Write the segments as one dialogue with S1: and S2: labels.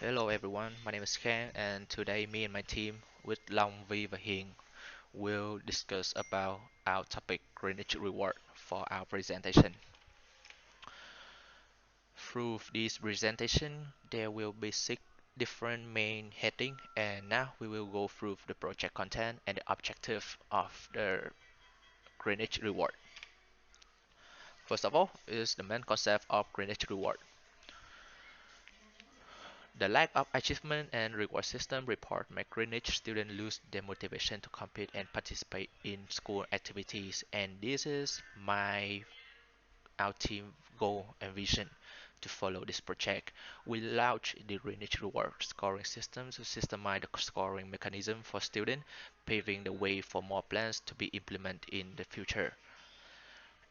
S1: Hello everyone, my name is Khang and today me and my team with Long Vy và Hien will discuss about our topic Greenwich reward for our presentation. Through this presentation, there will be six different main heading and now we will go through the project content and the objective of the Greenwich reward. First of all is the main concept of Greenwich reward. The lack of achievement and reward system report make Greenwich students lose their motivation to compete and participate in school activities. And this is our team goal and vision to follow this project. We launch the Greenwich reward scoring system to systemize the scoring mechanism for students, paving the way for more plans to be implemented in the future.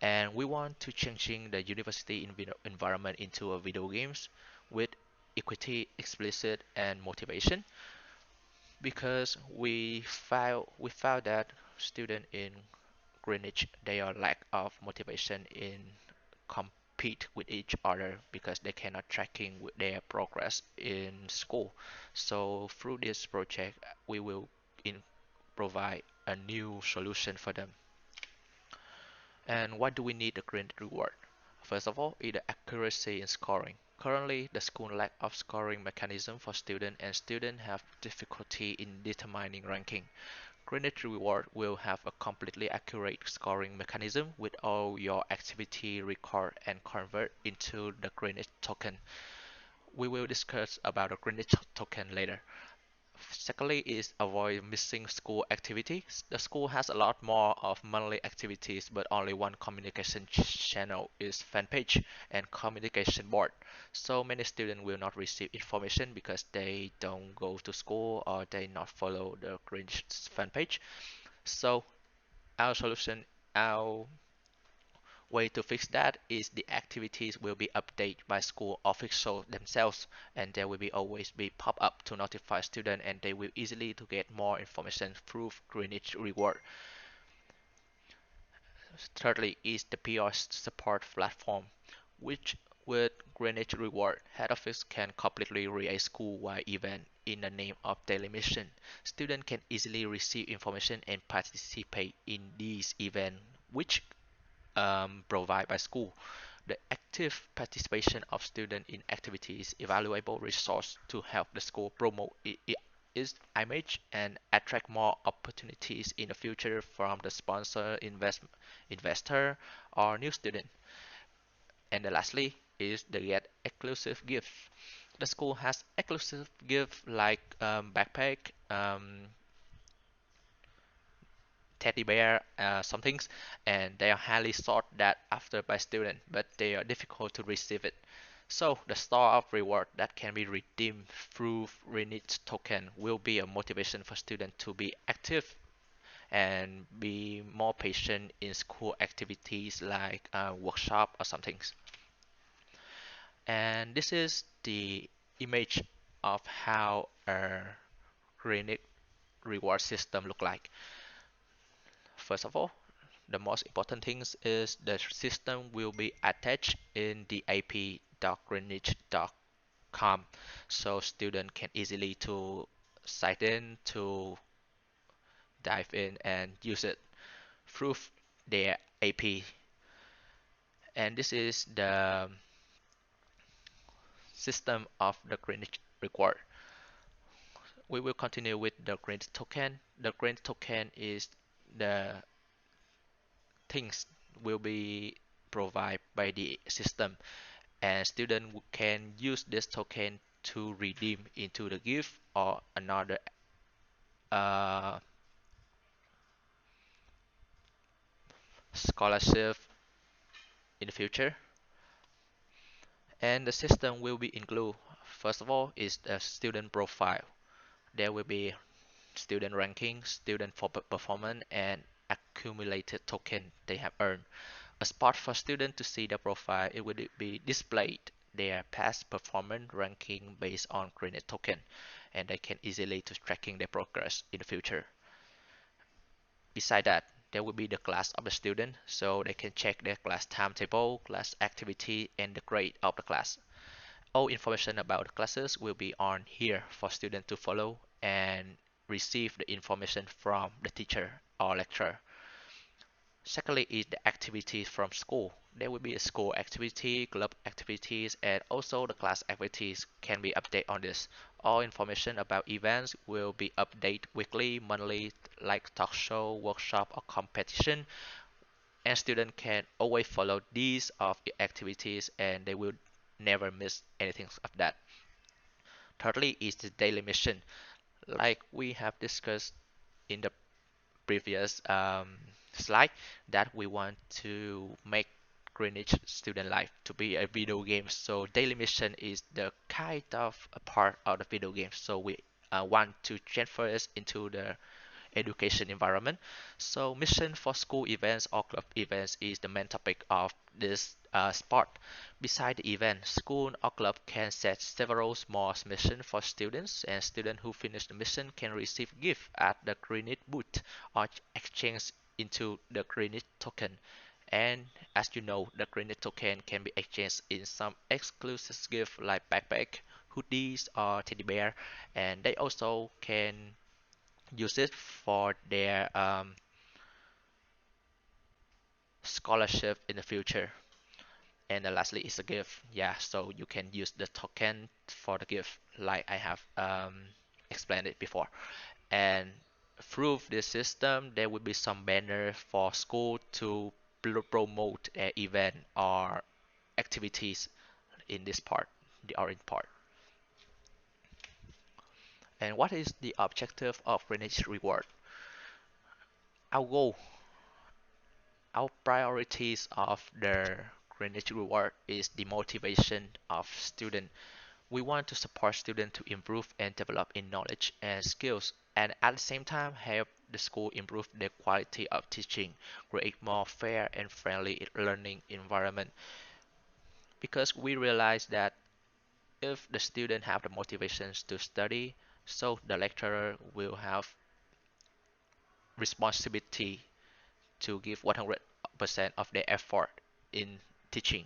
S1: And we want to changing the university environment into a video games with equity, explicit, and motivation because we found that students in Greenwich they are lack of motivation in compete with each other because they cannot tracking with their progress in school. So through this project, we will provide a new solution for them. And why do we need a green reward? First of all, is the accuracy in scoring. Currently, the school lack of scoring mechanism for students and students have difficulty in determining ranking. Greenwich Reward will have a completely accurate scoring mechanism with all your activity record and convert into the Greenwich token. We will discuss about the Greenwich token later. Secondly is avoid missing school activities. The school has a lot more of monthly activities, but only one communication channel is fan page and communication board. So many students will not receive information because they don't go to school or they not follow the green fan page. So our solution, our way to fix that is the activities will be updated by school officials themselves and there will be always be pop up to notify students and they will easily to get more information through Greenwich reward. Thirdly is the PR support platform, which with Greenwich reward, head office can completely create school-wide event in the name of daily mission. Students can easily receive information and participate in these events, which provided by school. The active participation of students in activities is a valuable resource to help the school promote its image and attract more opportunities in the future from the sponsor, investor, or new student. And lastly is the get exclusive gift. The school has exclusive gift like backpack, teddy bear, some things, and they are highly sought that after by students, but they are difficult to receive it. So the store of reward that can be redeemed through Renit token will be a motivation for students to be active and be more patient in school activities like workshop or some things. And this is the image of how a Renit reward system look like. First of all, the most important things is the system will be attached in the ap.greenwich.com so student can easily to sign in to dive in and use it through their AP. And this is the system of the Greenwich reward. We will continue with the Greenwich token. The Greenwich token is the things will be provided by the system and student can use this token to redeem into the gift or another uh, scholarship in the future. And the system will be include first of all is the student profile. There will be student ranking, student for performance, and accumulated token they have earned. A spot for students to see their profile, it will be displayed their past performance ranking based on graded token, and they can easily to tracking their progress in the future. Beside that, there will be the class of the student, so they can check their class timetable, class activity, and the grade of the class. All information about the classes will be on here for students to follow and receive the information from the teacher or lecturer. Secondly is the activities from school. There will be a school activity, club activities, and also the class activities can be updated on this. All information about events will be updated weekly, monthly, like talk show, workshop, or competition. And students can always follow these of the activities and they will never miss anything of that. Thirdly is the daily mission. Like we have discussed in the previous slide, that we want to make Greenwich student life to be a video game. So daily mission is the kind of a part of the video game. So we want to transfer it into the education environment. So mission for school events or club events is the main topic of this sport. Beside the event, school or club can set several small missions for students, and students who finish the mission can receive gift at the Greenwich booth or exchange into the Greenwich token. And as you know, the Greenwich token can be exchanged in some exclusive gift like backpack, hoodies, or teddy bear, and they also can use it for their scholarship in the future. And then lastly is a gift. Yeah, so you can use the token for the gift, like I have explained it before. And through this system, there will be some banner for school to promote an event or activities in this part, the orange part. And what is the objective of Greenwich Reward? Our goal, our priorities of the Greenwich Reward is the motivation of student. We want to support students to improve and develop in knowledge and skills, and at the same time help the school improve the quality of teaching, create more fair and friendly learning environment. Because we realize that if the student have the motivations to study, so the lecturer will have responsibility to give 100% of their effort in teaching.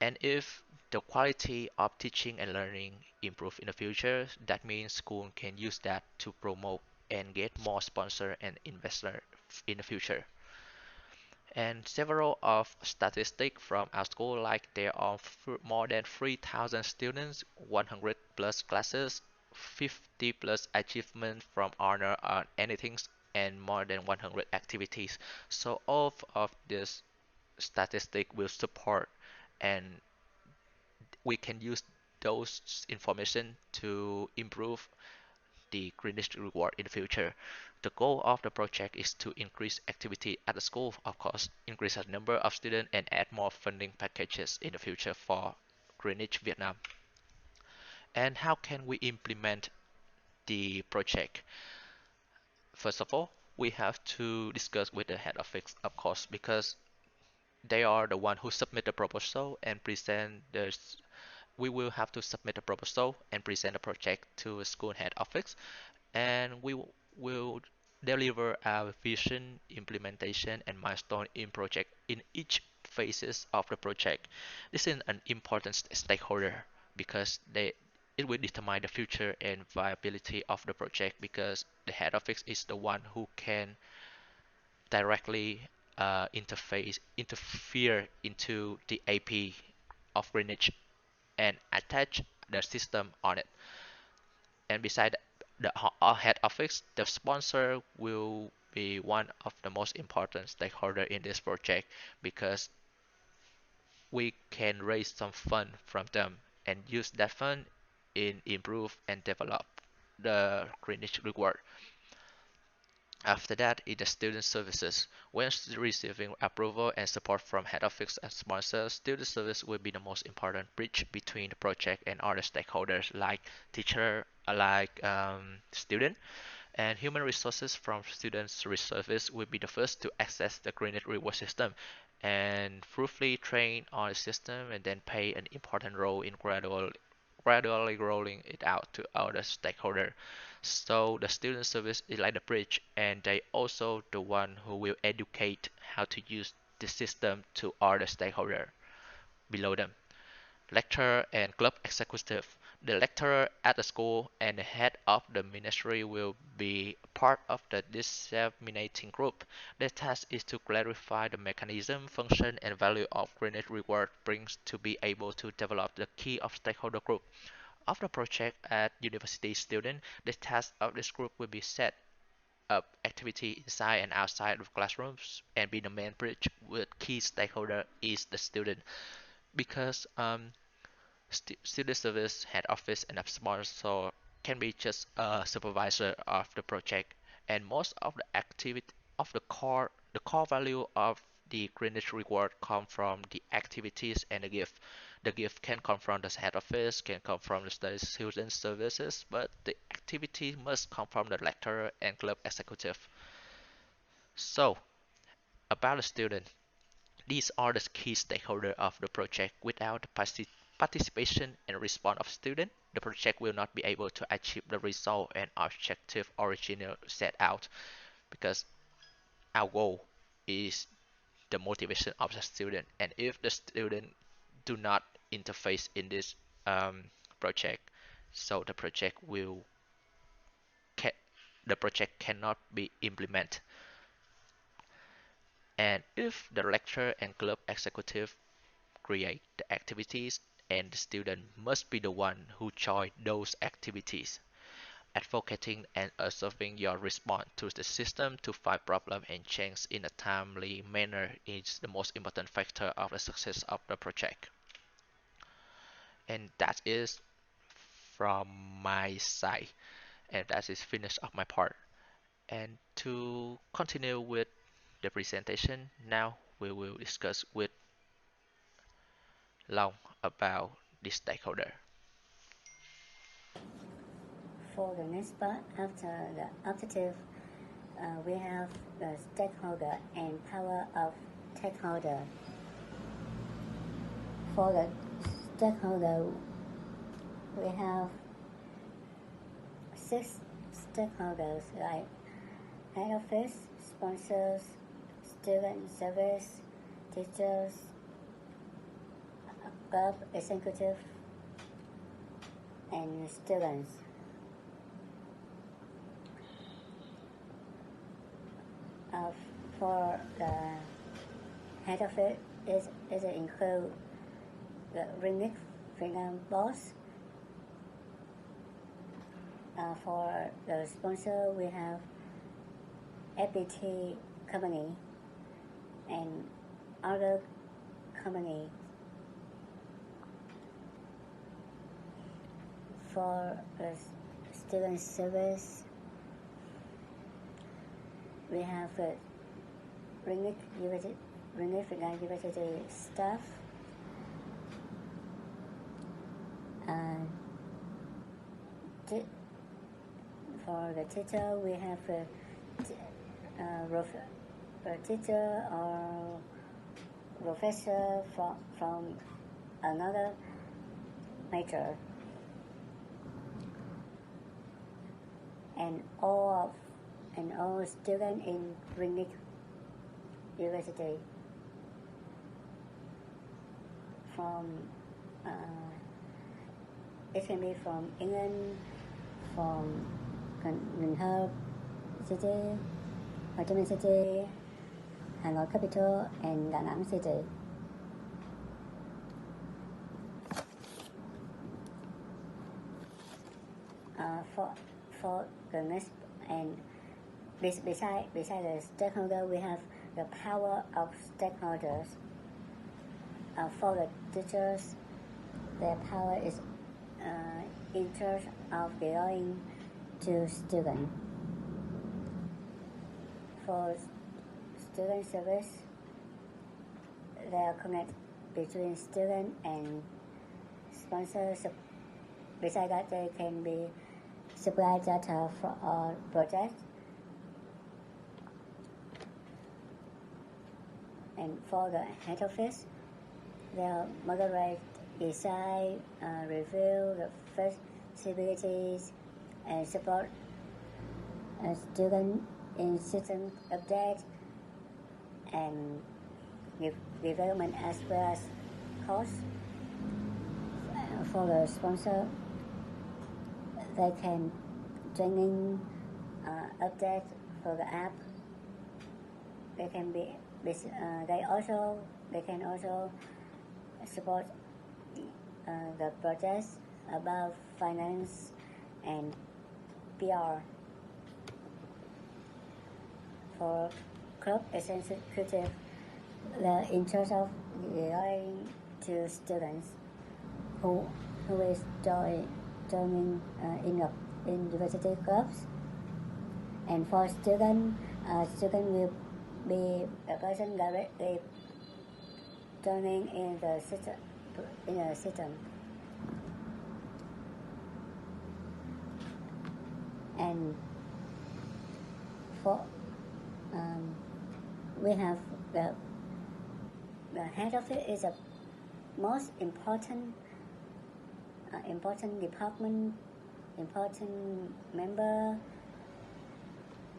S1: And if the quality of teaching and learning improve in the future, that means school can use that to promote and get more sponsor and investor in the future. And several of statistics from our school, like there are more than 3,000 students, 100 plus classes, 50 plus achievements from honor on anything, and more than 100 activities. So all of this statistic will support, and we can use those information to improve the Greenwich reward in the future. The goal of the project is to increase activity at the school, of course, increase the number of students and add more funding packages in the future for Greenwich Vietnam. And how can we implement the project? First of all, we have to discuss with the head office, of course, because they are the one who submit the proposal and present the. We will have to submit a proposal and present the project to school head office, and we will deliver our vision, implementation, and milestone in project in each phases of the project. This is an important stakeholder because it will determine the future and viability of the project because the head office is the one who can directly interfere into the AP of Greenwich and attach the system on it. And beside the head office, the sponsor will be one of the most important stakeholder in this project because we can raise some fund from them and use that fund in improve and develop the Greenwich reward. After that is the student services. When receiving approval and support from head office and sponsors, student service will be the most important bridge between the project and other stakeholders like teacher, like student, and human resources from students service will be the first to access the Greenwich reward system and thoroughly train on the system and then play an important role in gradually rolling it out to other stakeholders. So the student service is like the bridge, and they also the one who will educate how to use the system to other stakeholders below them. Lecturer and club executive. The lecturer at the school and the head of the ministry will be part of the disseminating group. Their task is to clarify the mechanism, function, and value of Greenwich Reward brings to be able to develop the key of stakeholder group. Of the project at university student, the task of this group will be set up activity inside and outside of classrooms and be the main bridge with key stakeholder is the student because student service head office and a sponsor can be just a supervisor of the project and most of the activity of the core value of the Greenwich reward come from the activities and the gift can come from the head office can come from the student services but the activity must come from the lecturer and club executive. So about the student, these are the key stakeholders of the project. Without the participation and response of students, the project will not be able to achieve the result and objective originally set out because our goal is the motivation of the student. And if the student do not interface in this project, so ca- the project cannot be implemented. And if the lecturer and club executive create the activities and the student must be the one who join those activities. Advocating and observing your response to the system to find problem and change in a timely manner is the most important factor of the success of the project. And that is from my side. And that is finished of my part. And to continue with the presentation, now we will discuss with Long about the stakeholder.
S2: For the next part, after the objective, we have the stakeholder and power of stakeholder. For the stakeholder, we have 6 stakeholders like head office, sponsors, student service, teachers, club executive, and students. For the head of it include the Ringgit Vietnam boss. For the sponsor, we have FPT company and other company. For the student service, we have Ringgit Vietnam University staff. For the teacher, we have a teacher or professor from another major, and all students in Greenwich University from it can be from England, from Cần Thơ City, Hồ Chí Minh City, Hà Nội Capital, and Đà Nẵng City. For the next and beside the stakeholder, we have the power of stakeholders. For the teachers, their power is in charge of belonging to student. For student service, they connect between student and sponsors. Besides that, they can be supply data for our project. And for the head office, they'll moderate, design, review the feasibilities, and support a student in system update and development as well as cost. for the sponsor, they can training update for the app. They can they can also support the projects about finance and PR. For club executive, the interest of going to students who is joining in university clubs, and for student will be a person directly joining in the system. And for we have the head of it is a most important department, important member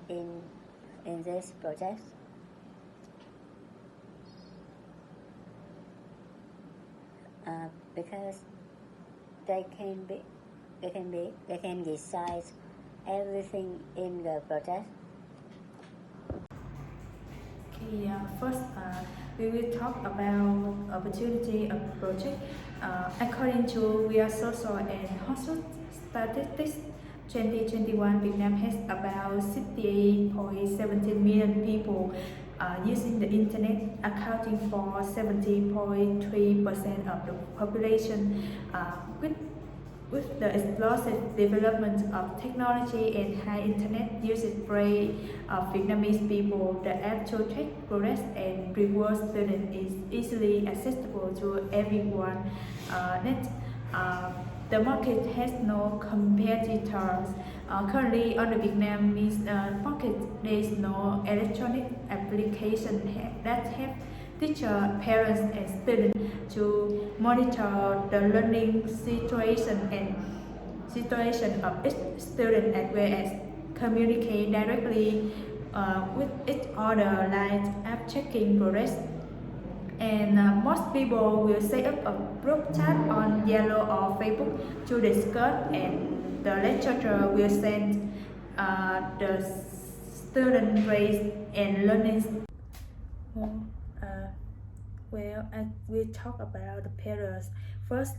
S2: in this project. Because they can decide everything in the project.
S3: Okay, first we will talk about opportunity of project. According to We Are Social and Household Statistics 2021, Vietnam has about 68.17 million people using the internet, accounting for 70.3% of the population. With the explosive development of technology and high internet usage rate of Vietnamese people, the app to track progress and reward students is easily accessible to everyone. The market has no competitors. Currently, on the Vietnamese market, there is no electronic application that help teachers, parents, and students to monitor the learning situation of each student, as well as communicate directly with each other, like app checking progress. And most people will set up a group chat on Yellow or Facebook to discuss, and the lecturer will send the student grades and learning. I will talk about the pillars. First,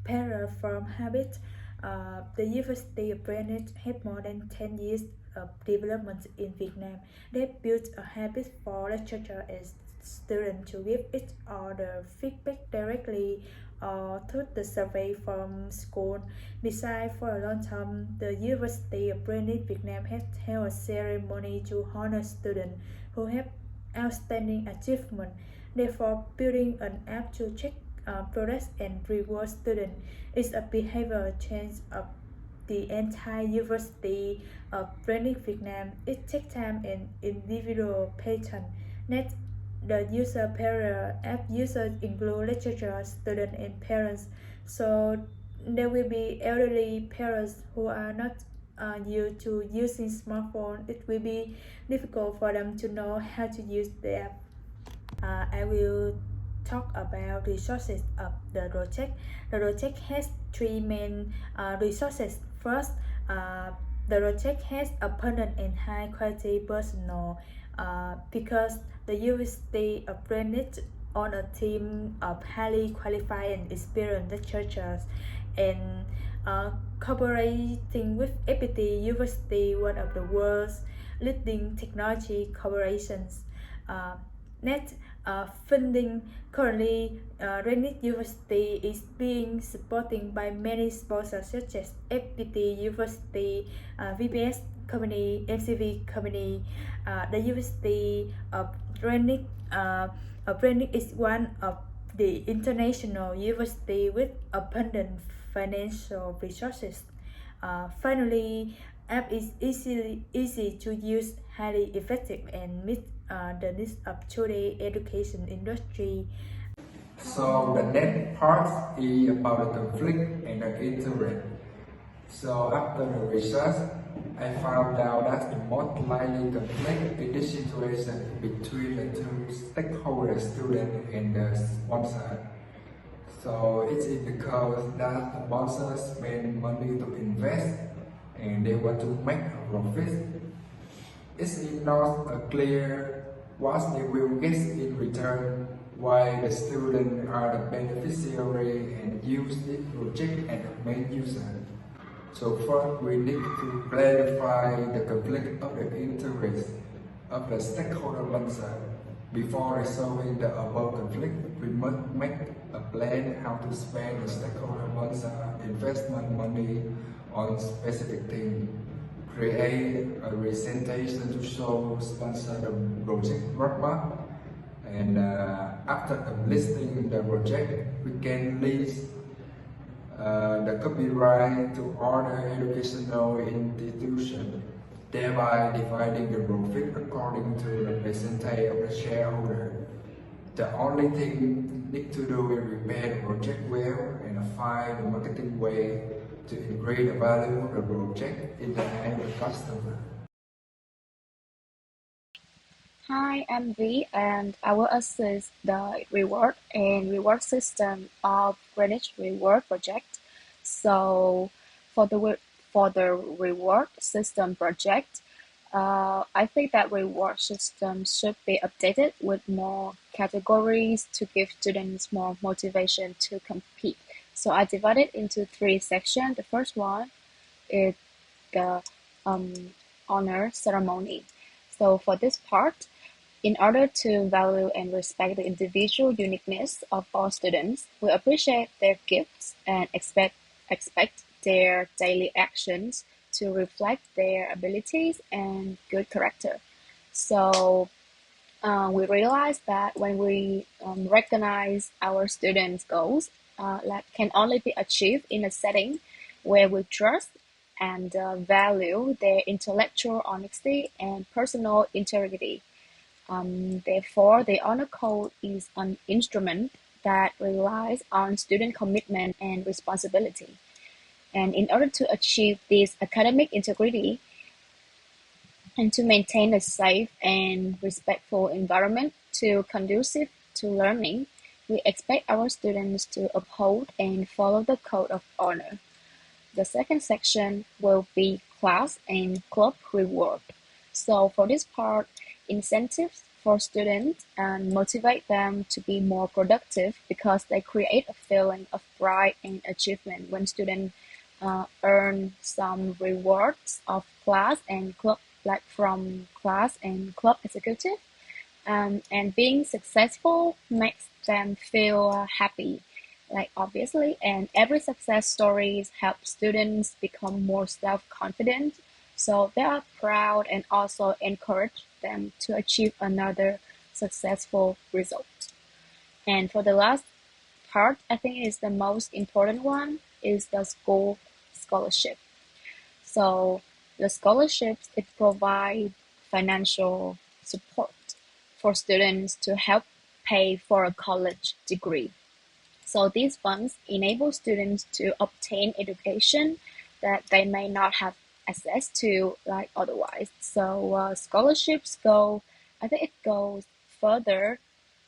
S3: pillar from habit. The University of Greenwich had more than 10 years of development in Vietnam. They built a habit for lecturers and students to give each other feedback directly or through the survey from school. Besides, for a long time, the University of Greenwich Vietnam has held a ceremony to honor students who have outstanding achievement. Therefore, building an app to check progress and reward students is a behavioral change of the entire University of Greenwich Vietnam. It takes time and individual patience. Next, the user parallel app users include lecturers, students, and parents. So there will be elderly parents who are not used to using smartphone. It will be difficult for them to know how to use the app. I will talk about resources of the project. The project has three main resources. First, the project has abundant and high quality personnel because the University of Greenwich on a team of highly qualified and experienced lecturers, and cooperating with FPT University, one of the world's leading technology corporations. Next, funding. Currently, Greenwich University is being supported by many sponsors such as FPT University, VPS company, MCV company. The University of Greenwich is one of the international university with abundant financial resources. Finally, app is easy to use, highly effective, and meet the needs of today's education industry.
S4: So the next part is about the conflict and the interest. So after the research, I found out that the most likely conflict in this situation between the two stakeholders, student and the sponsor. So it's because that the sponsors spend money to invest and they want to make a profit. It's not clear what they will get in return, why the students are the beneficiary and use this project as the main user. So first we need to clarify the conflict of the interest of the stakeholder sponsor. Before resolving the above conflict, we must make a plan how to spend the stakeholder sponsor investment money on specific things. Create a presentation to show sponsor the project roadmap, and after completing the project, we can list the copyright to other educational institutions, thereby dividing the profit according to the percentage of the shareholder. The only thing need to do is prepare the project well and find the marketing way to increase the value of the project in the hand of the customer.
S5: Hi, I'm V, and I will assist the reward and reward system of Greenwich Reward Project. So, for the reward system project, I think that reward system should be updated with more categories to give students more motivation to compete. So I divided into 3 sections. The first one is the honor ceremony. So for this part, in order to value and respect the individual uniqueness of all students, we appreciate their gifts and expect their daily actions to reflect their abilities and good character. So we realize that when we recognize our students' goals, that can only be achieved in a setting where we trust and value their intellectual honesty and personal integrity. Therefore, the honor code is an instrument that relies on student commitment and responsibility. And in order to achieve this academic integrity and to maintain a safe and respectful environment conducive to learning, we expect our students to uphold and follow the code of honor. The second section will be class and club reward. So for this part, incentives for students and motivate them to be more productive because they create a feeling of pride and achievement when students earn some rewards of class and club, like from class and club executive. And being successful makes them feel happy, like obviously, and every success stories help students become more self-confident, so they are proud and also encourage them to achieve another successful result. And for the last part, I think is the most important one, is the school scholarship. So the scholarships, it provide financial support for students to help pay for a college degree. So these funds enable students to obtain education that they may not have access to like otherwise. So scholarships I think it goes further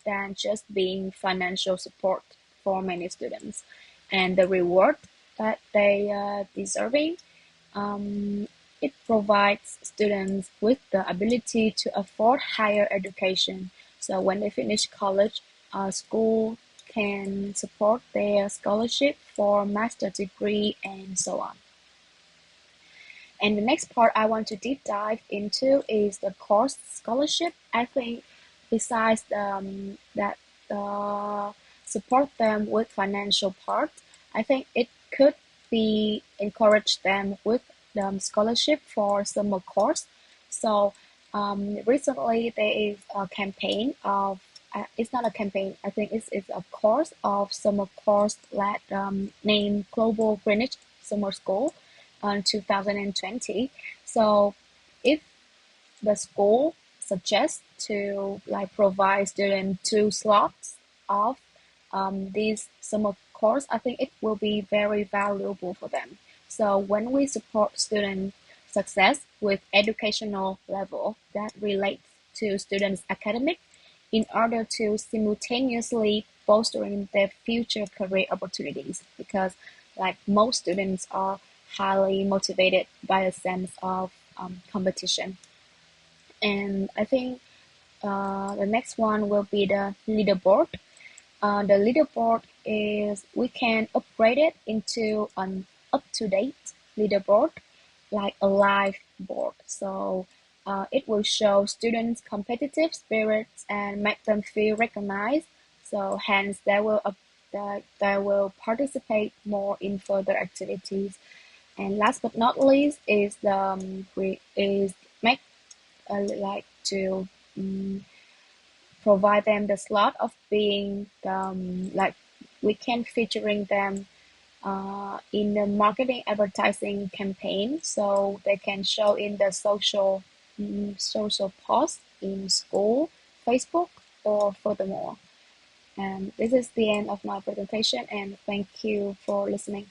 S5: than just being financial support for many students. And the reward that they are deserving, it provides students with the ability to afford higher education. So when they finish college, school can support their scholarship for master degree and so on. And the next part I want to deep dive into is the course scholarship. I think besides that support them with financial part, I think it could be encourage them with scholarship for summer course. So recently there is a campaign of it's not a campaign. I think it's a course of summer course that named Global Greenwich Summer School on 2020. So if the school suggests to like provide students 2 slots of this summer course, I think it will be very valuable for them. So when we support student success with educational level that relates to students' academic, in order to simultaneously bolstering their future career opportunities, because like most students are highly motivated by a sense of competition. And I think the next one will be the leaderboard. The leaderboard is, we can upgrade it into an up-to-date leaderboard, like a live board. So it will show students' competitive spirits and make them feel recognized. So hence they will participate more in further activities. And last but not least is the is make like to provide them the slot of being like we can featuring them in the marketing advertising campaign, so they can show in the social posts in school, Facebook, or furthermore. And this is the end of my presentation, and thank you for listening.